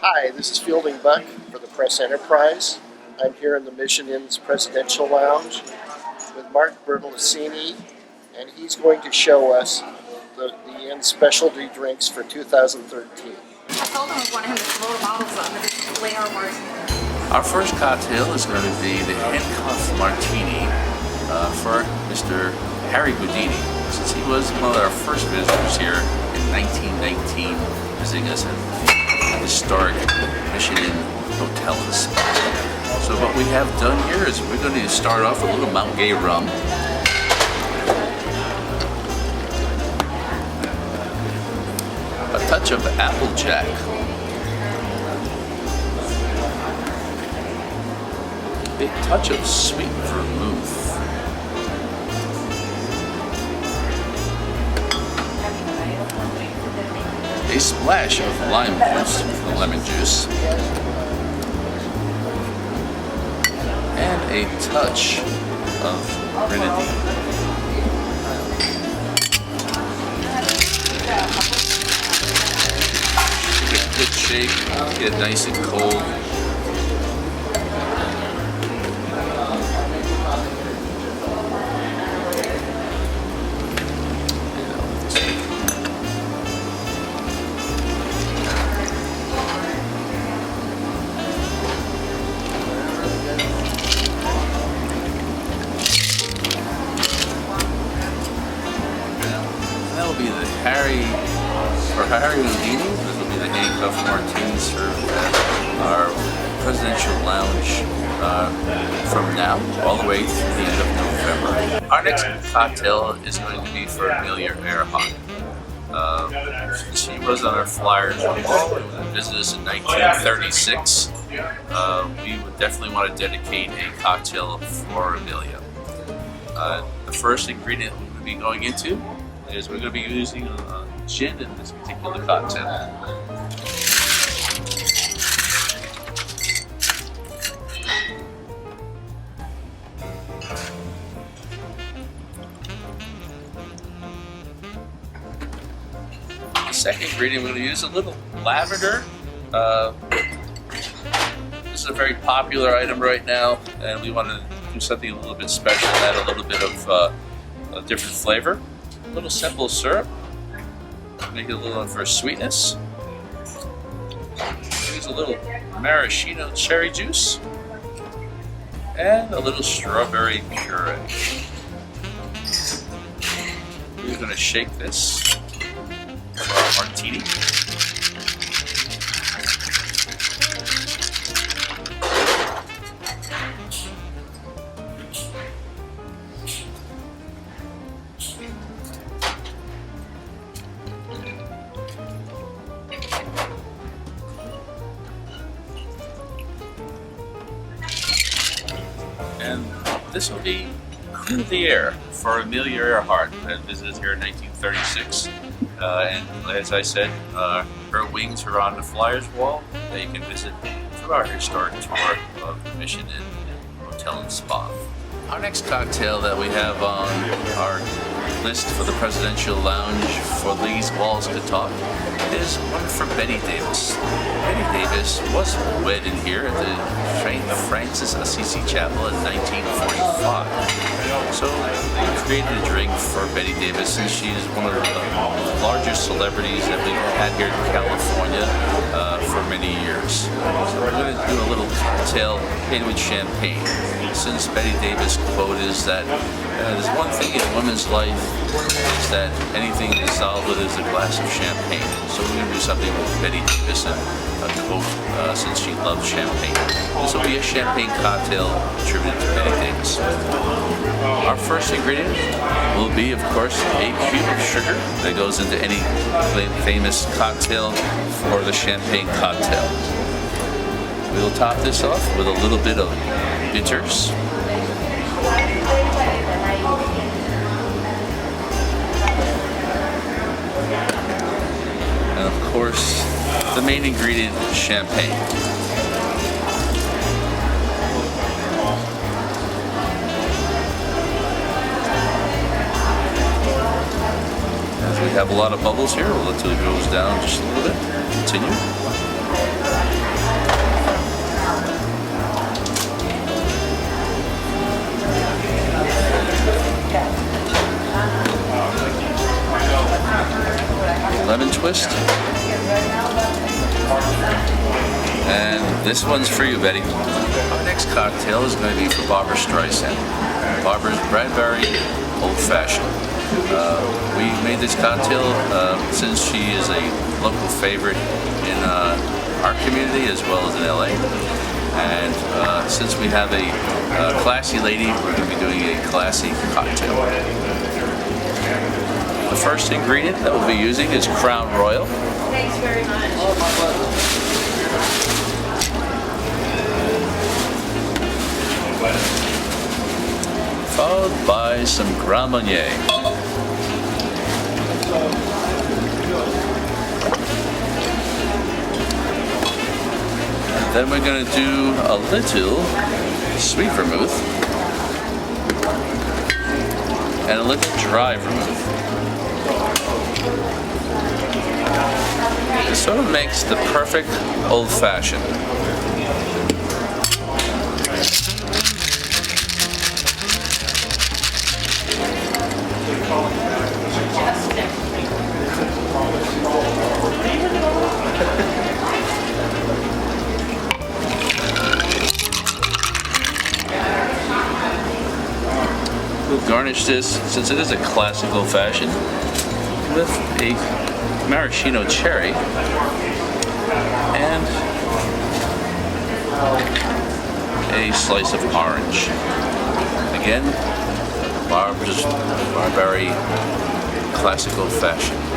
Hi, this is Fielding Buck for the Press Enterprise. I'm here in the Mission Inn's Presidential Lounge with Mark Bertolacini, and he's going to show us the Inn's specialty drinks for 2013. I told him I wanted him to blow the bottles up and just lay our words. Our first cocktail is going to be the handcuff martini for Mr. Harry Houdini, since he was one of our first visitors here in 1919, visiting us at the historic Mission Inn Hotel and Spa. So what we have done here is we're going to start off with a little Mount Gay rum. A touch of Applejack. A touch of sweet vermouth. A splash of lime juice, lemon juice. And a touch of grenadine. Give it a good shake, get it nice and cold. That'll be the Harry Houdini. This will be the handcuff martini served at our presidential lounge from now all the way through the end of November. Our next cocktail is going to be for Amelia Earhart. She was on our flyers wall and visited us in 1936. We would definitely want to dedicate a cocktail for Amelia. The first ingredient we're going to be going into is we're going to be using gin in this particular cocktail. The second ingredient we're going to use a little lavender. This is a very popular item right now, and we want to do something a little bit special, add a little bit of a different flavor. A little simple syrup, make it a little for sweetness. Use a little maraschino cherry juice and a little strawberry puree. We're going to shake this for our martini. And this will be Coup d'Air for Amelia Earhart, that visited here in 1936. And as I said, her wings are on the flyers wall that you can visit through our historic tour of the Mission Inn Hotel and Spa. Our next cocktail that we have on our list for the Presidential Lounge for These Walls Could Talk is one for Betty Davis. Betty Davis was wedded here at the St. Francis Assisi Chapel in 1945. So we created a drink for Betty Davis, and she is one of the largest celebrities that we've had here in California for many years. So we're going to do a little cocktail made with champagne. Since Betty Davis' quote is that there's one thing in a woman's life is that anything to solve with is a glass of champagne. So we're going to do something with Betty Davis and a quote since she loves champagne. This will be a champagne cocktail attributed to Betty Davis. Our first ingredient will be, of course, a cube of sugar that goes into any famous cocktail for the champagne cocktail. We will top this off with a little bit of bitters. And of course, the main ingredient, champagne. As we have a lot of bubbles here, we'll let it goes down just a little bit. Continue. lemon twist. And this one's for you, Betty. Our next cocktail is going to be for Barbra Streisand. Barbara's Bradbury Old Fashioned. We made this cocktail since she is a local favorite in our community as well as in LA. And since we have a classy lady, we're going to be doing a classy cocktail. The first ingredient that we'll be using is Crown Royal. Thanks very much. Followed by some Grand Marnier. And then we're going to do a little sweet vermouth and a little dry vermouth. It sort of makes the perfect old-fashioned. We'll garnish this, since it is a classic old-fashioned, with a maraschino cherry and a slice of orange. Again, Barbary classic old-fashioned.